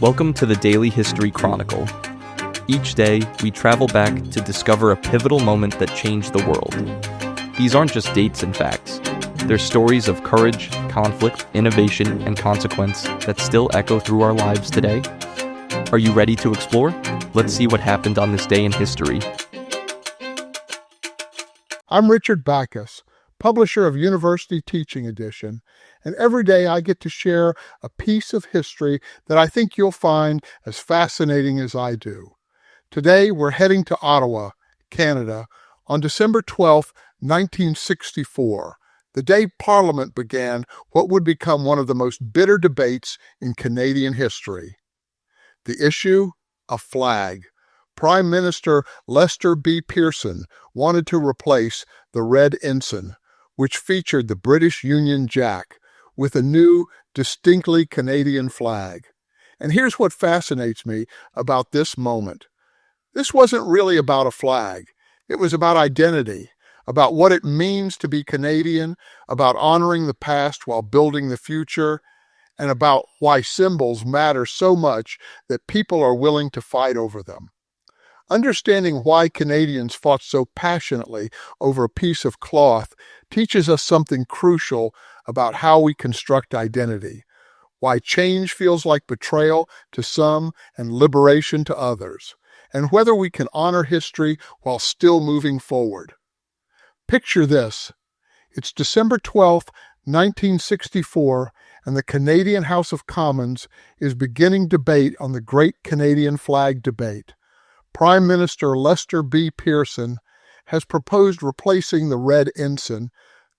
Welcome to the Daily History Chronicle. Each day, we travel back to discover a pivotal moment that changed the world. These aren't just dates and facts. They're stories of courage, conflict, innovation, and consequence that still echo through our lives today. Are you ready to explore? Let's see what happened on this day in history. I'm Richard Backus, publisher of University Teaching Edition, and every day I get to share a piece of history that I think you'll find as fascinating as I do. Today we're heading to Ottawa, Canada, on December 12, 1964, the day Parliament began what would become one of the most bitter debates in Canadian history. The issue? A flag. Prime Minister Lester B. Pearson wanted to replace the Red Ensign, which featured the British Union Jack, with a new, distinctly Canadian flag. And here's what fascinates me about this moment. This wasn't really about a flag. It was about identity, about what it means to be Canadian, about honoring the past while building the future, and about why symbols matter so much that people are willing to fight over them. Understanding why Canadians fought so passionately over a piece of cloth teaches us something crucial about how we construct identity, why change feels like betrayal to some and liberation to others, and whether we can honor history while still moving forward. Picture this. It's December 12, 1964, and the Canadian House of Commons is beginning debate on the Great Canadian Flag Debate. Prime Minister Lester B. Pearson has proposed replacing the Red Ensign,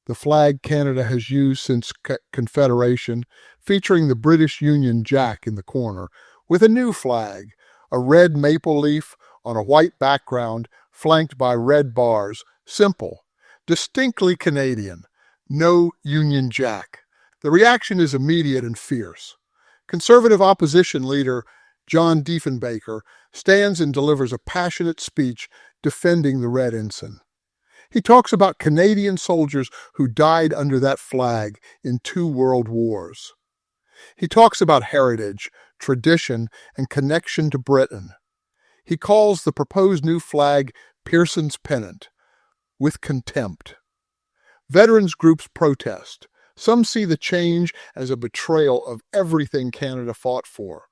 the flag Canada has used since Confederation, featuring the British Union Jack in the corner, with a new flag, a red maple leaf on a white background flanked by red bars, simple, distinctly Canadian, no Union Jack. The reaction is immediate and fierce. Conservative opposition leader John Diefenbaker stands and delivers a passionate speech defending the Red Ensign. He talks about Canadian soldiers who died under that flag in 2 world wars. He talks about heritage, tradition, and connection to Britain. He calls the proposed new flag Pearson's Pennant, with contempt. Veterans groups protest. Some see the change as a betrayal of everything Canada fought for.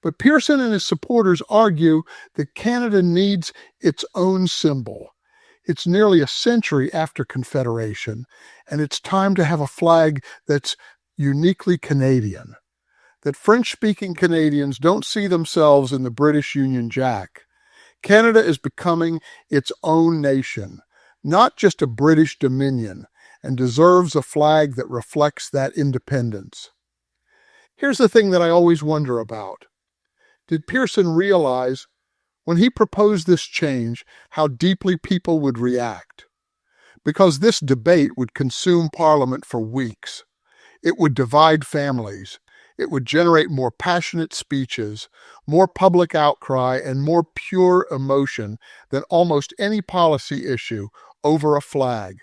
But Pearson and his supporters argue that Canada needs its own symbol. It's nearly a century after Confederation, and it's time to have a flag that's uniquely Canadian. That French-speaking Canadians don't see themselves in the British Union Jack. Canada is becoming its own nation, not just a British dominion, and deserves a flag that reflects that independence. Here's the thing that I always wonder about. Did Pearson realize, when he proposed this change, how deeply people would react? Because this debate would consume Parliament for weeks. It would divide families. It would generate more passionate speeches, more public outcry, and more pure emotion than almost any policy issue over a flag.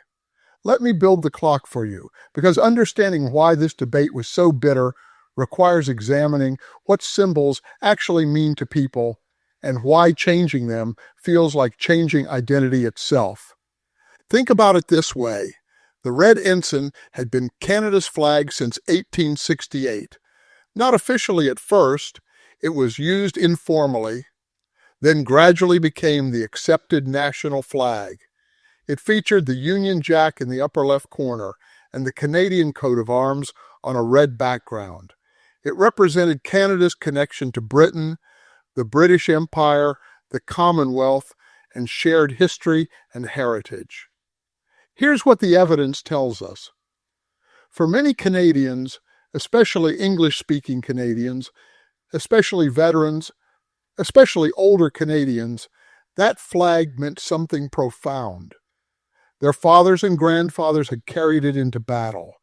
Let me build the clock for you, because understanding why this debate was so bitter requires examining what symbols actually mean to people and why changing them feels like changing identity itself. Think about it this way. The Red Ensign had been Canada's flag since 1868. Not officially at first, it was used informally, then gradually became the accepted national flag. It featured the Union Jack in the upper left corner and the Canadian coat of arms on a red background. It represented Canada's connection to Britain, the British Empire, the Commonwealth, and shared history and heritage. Here's what the evidence tells us. For many Canadians, especially English-speaking Canadians, especially veterans, especially older Canadians, that flag meant something profound. Their fathers and grandfathers had carried it into battle.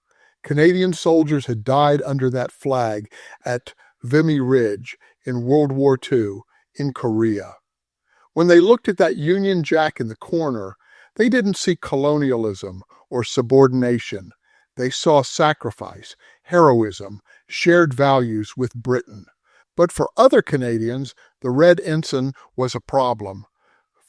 Canadian soldiers had died under that flag at Vimy Ridge in World War II in Korea. When they looked at that Union Jack in the corner, they didn't see colonialism or subordination. They saw sacrifice, heroism, shared values with Britain. But for other Canadians, the Red Ensign was a problem.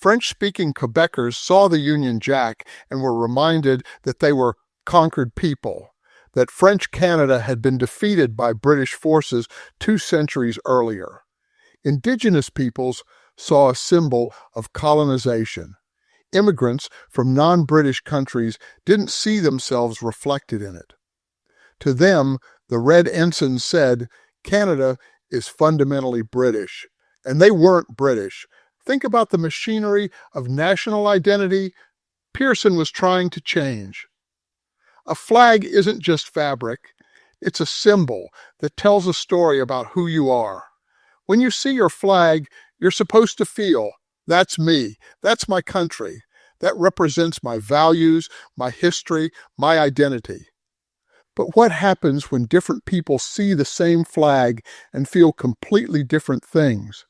French-speaking Quebecers saw the Union Jack and were reminded that they were conquered people, that French Canada had been defeated by British forces 2 centuries earlier. Indigenous peoples saw a symbol of colonization. Immigrants from non-British countries didn't see themselves reflected in it. To them, the Red Ensign said, Canada is fundamentally British, and they weren't British. Think about the machinery of national identity Pearson was trying to change. A flag isn't just fabric, it's a symbol that tells a story about who you are. When you see your flag, you're supposed to feel, that's me, that's my country, that represents my values, my history, my identity. But what happens when different people see the same flag and feel completely different things?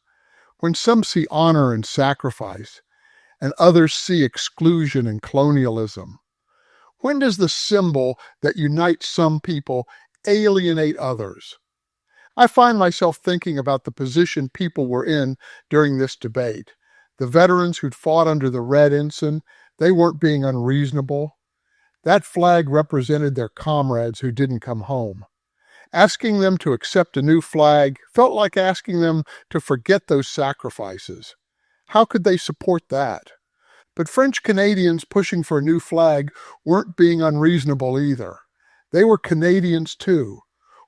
When some see honor and sacrifice, and others see exclusion and colonialism? When does the symbol that unites some people alienate others? I find myself thinking about the position people were in during this debate. The veterans who'd fought under the Red Ensign, they weren't being unreasonable. That flag represented their comrades who didn't come home. Asking them to accept a new flag felt like asking them to forget those sacrifices. How could they support that? But French Canadians pushing for a new flag weren't being unreasonable either. They were Canadians too.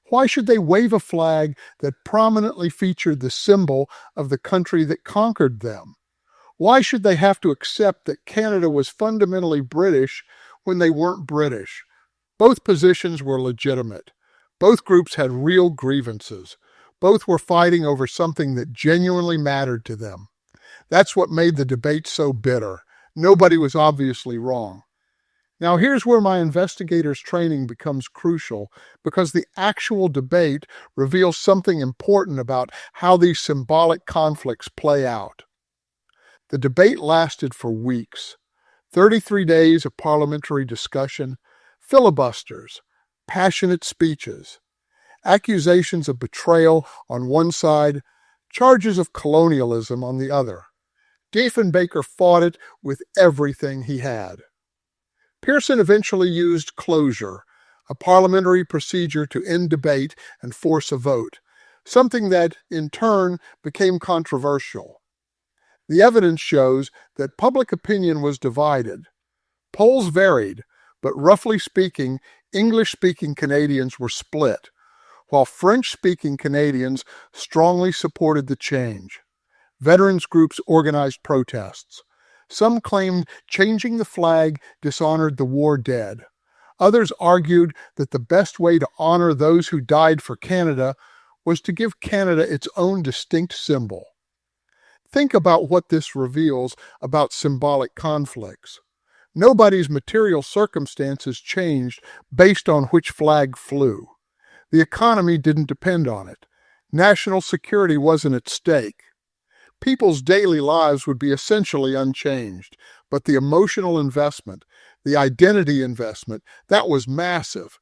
Why should they wave a flag that prominently featured the symbol of the country that conquered them? Why should they have to accept that Canada was fundamentally British when they weren't British? Both positions were legitimate. Both groups had real grievances. Both were fighting over something that genuinely mattered to them. That's what made the debate so bitter. Nobody was obviously wrong. Now here's where my investigator's training becomes crucial, because the actual debate reveals something important about how these symbolic conflicts play out. The debate lasted for weeks. 33 days of parliamentary discussion, filibusters, passionate speeches, accusations of betrayal on one side, charges of colonialism on the other. Diefenbaker fought it with everything he had. Pearson eventually used closure, a parliamentary procedure to end debate and force a vote, something that, in turn, became controversial. The evidence shows that public opinion was divided. Polls varied, but roughly speaking, English-speaking Canadians were split, while French-speaking Canadians strongly supported the change. Veterans groups organized protests. Some claimed changing the flag dishonored the war dead. Others argued that the best way to honor those who died for Canada was to give Canada its own distinct symbol. Think about what this reveals about symbolic conflicts. Nobody's material circumstances changed based on which flag flew. The economy didn't depend on it. National security wasn't at stake. People's daily lives would be essentially unchanged, but the emotional investment, the identity investment, that was massive.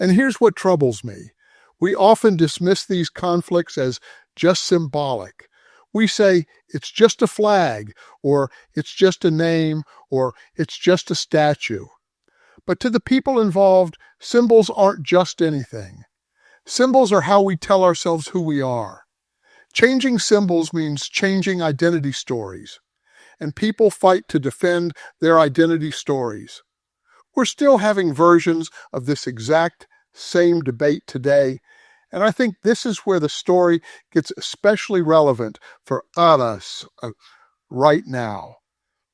And here's what troubles me. We often dismiss these conflicts as just symbolic. We say, it's just a flag, or it's just a name, or it's just a statue. But to the people involved, symbols aren't just anything. Symbols are how we tell ourselves who we are. Changing symbols means changing identity stories, and people fight to defend their identity stories. We're still having versions of this exact same debate today, and I think this is where the story gets especially relevant for us right now.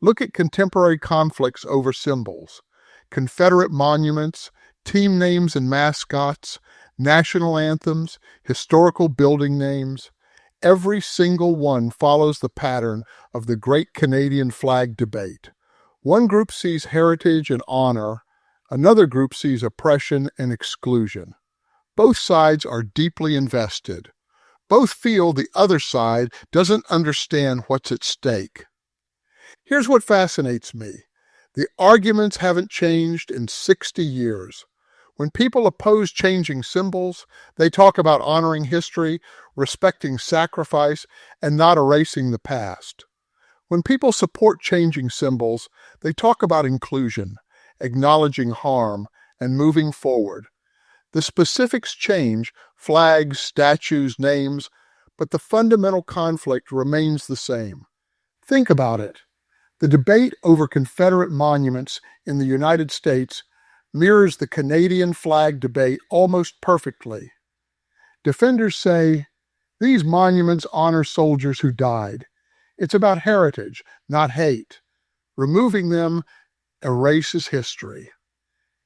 Look at contemporary conflicts over symbols, Confederate monuments, team names and mascots, national anthems, historical building names. Every single one follows the pattern of the Great Canadian Flag debate. One group sees heritage and honor, another group sees oppression and exclusion. Both sides are deeply invested. Both feel the other side doesn't understand what's at stake. Here's what fascinates me. The arguments haven't changed in 60 years. When people oppose changing symbols, they talk about honoring history, respecting sacrifice, and not erasing the past. When people support changing symbols, they talk about inclusion, acknowledging harm, and moving forward. The specifics change, flags, statues, names, but the fundamental conflict remains the same. Think about it. The debate over Confederate monuments in the United States mirrors the Canadian flag debate almost perfectly. Defenders say, these monuments honor soldiers who died. It's about heritage, not hate. Removing them erases history.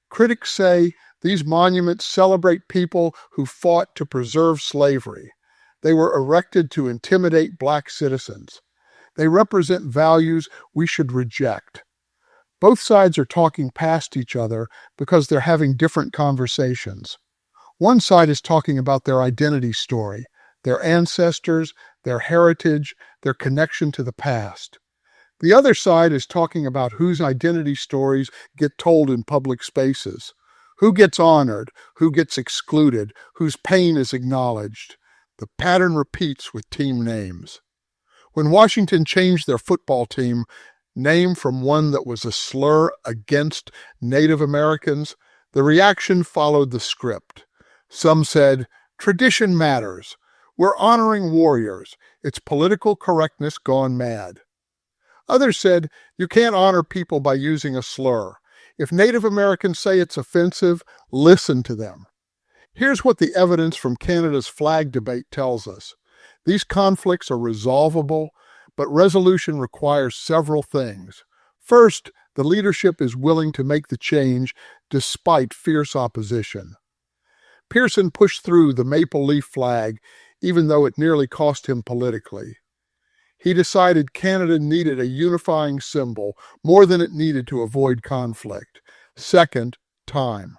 Critics say these monuments celebrate people who fought to preserve slavery. They were erected to intimidate black citizens. They represent values we should reject. Both sides are talking past each other because they're having different conversations. One side is talking about their identity story, their ancestors, their heritage, their connection to the past. The other side is talking about whose identity stories get told in public spaces, who gets honored, who gets excluded, whose pain is acknowledged. The pattern repeats with team names. When Washington changed their football team name from one that was a slur against Native Americans, the reaction followed the script. Some said, tradition matters. We're honoring warriors. It's political correctness gone mad. Others said, you can't honor people by using a slur. If Native Americans say it's offensive, listen to them. Here's what the evidence from Canada's flag debate tells us. These conflicts are resolvable, but resolution requires several things. First, the leadership is willing to make the change despite fierce opposition. Pearson pushed through the maple leaf flag, even though it nearly cost him politically. He decided Canada needed a unifying symbol more than it needed to avoid conflict. Second, time.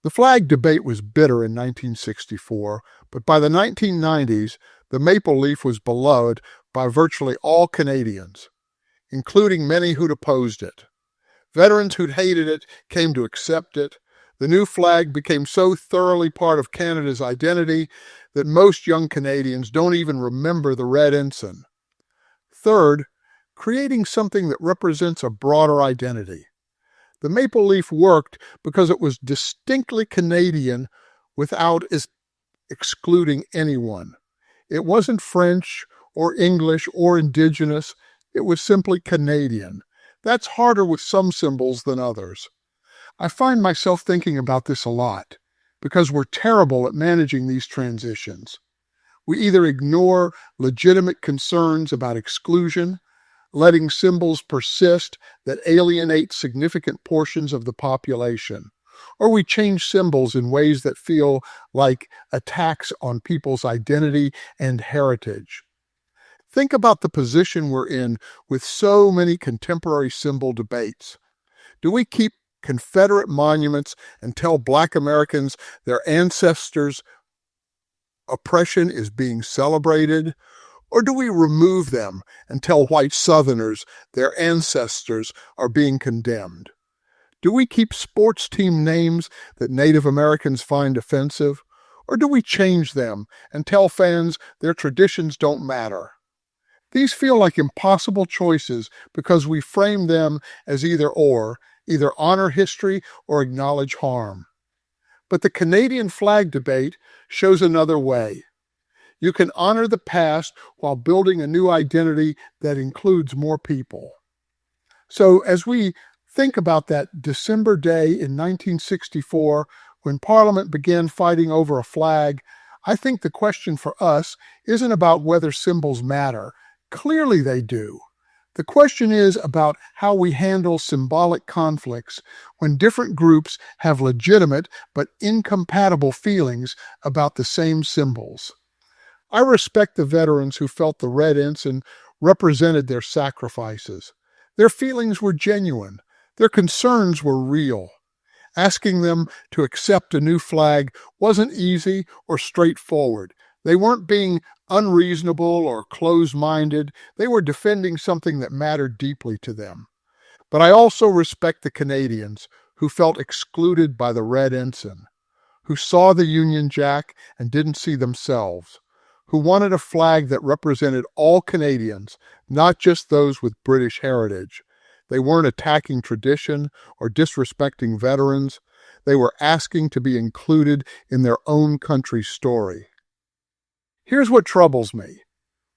The flag debate was bitter in 1964, but by the 1990s, the maple leaf was beloved by virtually all Canadians, including many who'd opposed it. Veterans who'd hated it came to accept it. The new flag became so thoroughly part of Canada's identity that most young Canadians don't even remember the Red Ensign. Third, creating something that represents a broader identity. The maple leaf worked because it was distinctly Canadian without excluding anyone. It wasn't French or English or Indigenous. It was simply Canadian. That's harder with some symbols than others. I find myself thinking about this a lot because we're terrible at managing these transitions. We either ignore legitimate concerns about exclusion, letting symbols persist that alienate significant portions of the population, or we change symbols in ways that feel like attacks on people's identity and heritage. Think about the position we're in with so many contemporary symbol debates. Do we keep Confederate monuments and tell Black Americans their ancestors' oppression is being celebrated? Or do we remove them and tell white Southerners their ancestors are being condemned? Do we keep sports team names that Native Americans find offensive? Or do we change them and tell fans their traditions don't matter? These feel like impossible choices because we frame them as either honor history or acknowledge harm. But the Canadian flag debate shows another way. You can honor the past while building a new identity that includes more people. So as we think about that December day in 1964, when Parliament began fighting over a flag, I think the question for us isn't about whether symbols matter. Clearly they do. The question is about how we handle symbolic conflicts when different groups have legitimate but incompatible feelings about the same symbols. I respect the veterans who felt the Red Ensign represented their sacrifices. Their feelings were genuine. Their concerns were real. Asking them to accept a new flag wasn't easy or straightforward. They weren't being unreasonable or closed-minded. They were defending something that mattered deeply to them. But I also respect the Canadians who felt excluded by the Red Ensign, who saw the Union Jack and didn't see themselves, who wanted a flag that represented all Canadians, not just those with British heritage. They weren't attacking tradition or disrespecting veterans. They were asking to be included in their own country's story. Here's what troubles me.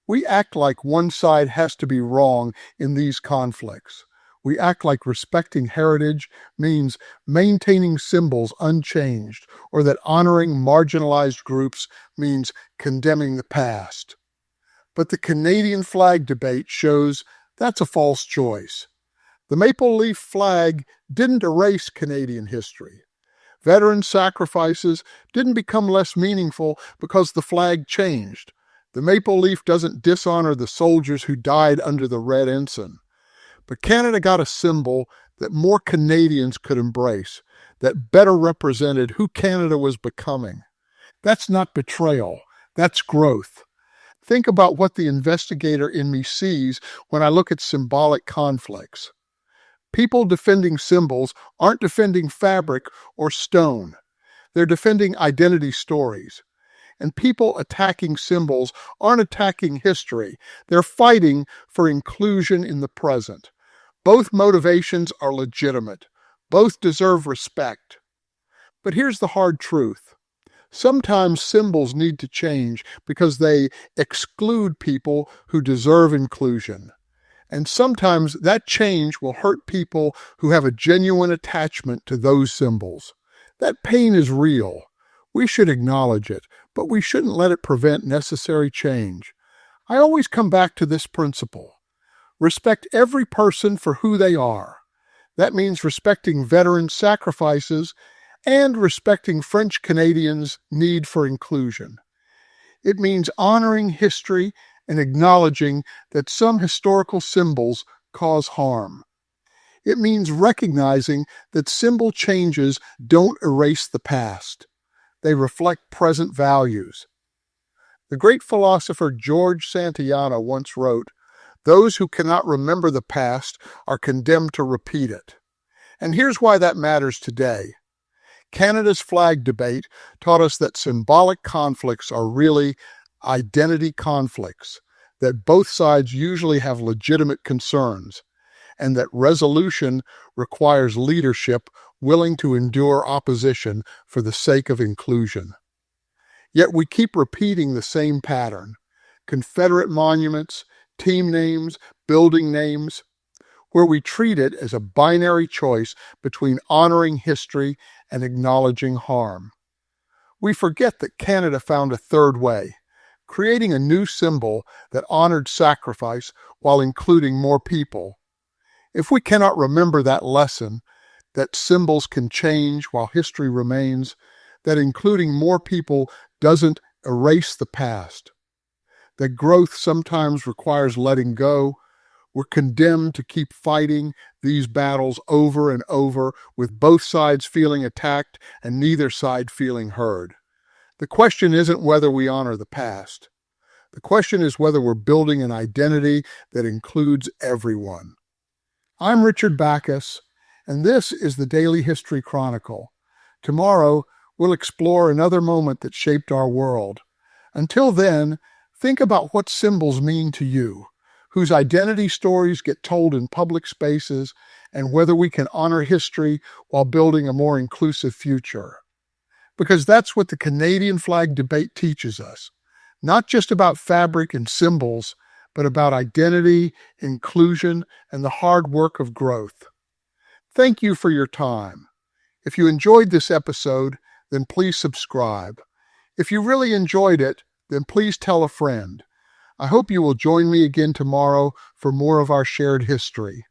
We act like one side has to be wrong in these conflicts. We act like respecting heritage means maintaining symbols unchanged, or that honoring marginalized groups means condemning the past. But the Canadian flag debate shows that's a false choice. The maple leaf flag didn't erase Canadian history. Veteran sacrifices didn't become less meaningful because the flag changed. The maple leaf doesn't dishonor the soldiers who died under the Red Ensign. But Canada got a symbol that more Canadians could embrace, that better represented who Canada was becoming. That's not betrayal, that's growth. Think about what the investigator in me sees when I look at symbolic conflicts. People defending symbols aren't defending fabric or stone. They're defending identity stories. And people attacking symbols aren't attacking history. They're fighting for inclusion in the present. Both motivations are legitimate. Both deserve respect. But here's the hard truth. Sometimes symbols need to change because they exclude people who deserve inclusion. And sometimes that change will hurt people who have a genuine attachment to those symbols. That pain is real. We should acknowledge it, but we shouldn't let it prevent necessary change. I always come back to this principle. Respect every person for who they are. That means respecting veteran sacrifices and respecting French Canadians' need for inclusion. It means honoring history and acknowledging that some historical symbols cause harm. It means recognizing that symbol changes don't erase the past. They reflect present values. The great philosopher George Santayana once wrote, "Those who cannot remember the past are condemned to repeat it." And here's why that matters today. Canada's flag debate taught us that symbolic conflicts are really identity conflicts, that both sides usually have legitimate concerns, and that resolution requires leadership willing to endure opposition for the sake of inclusion. Yet we keep repeating the same pattern. Confederate monuments, team names, building names, where we treat it as a binary choice between honoring history and acknowledging harm. We forget that Canada found a third way, creating a new symbol that honored sacrifice while including more people. If we cannot remember that lesson, that symbols can change while history remains, that including more people doesn't erase the past, that growth sometimes requires letting go, we're condemned to keep fighting these battles over and over, with both sides feeling attacked and neither side feeling heard. The question isn't whether we honor the past. The question is whether we're building an identity that includes everyone. I'm Richard Backus, and this is the Daily History Chronicle. Tomorrow, we'll explore another moment that shaped our world. Until then, think about what symbols mean to you, whose identity stories get told in public spaces, and whether we can honor history while building a more inclusive future. Because that's what the Canadian flag debate teaches us. Not just about fabric and symbols, but about identity, inclusion, and the hard work of growth. Thank you for your time. If you enjoyed this episode, then please subscribe. If you really enjoyed it, then please tell a friend. I hope you will join me again tomorrow for more of our shared history.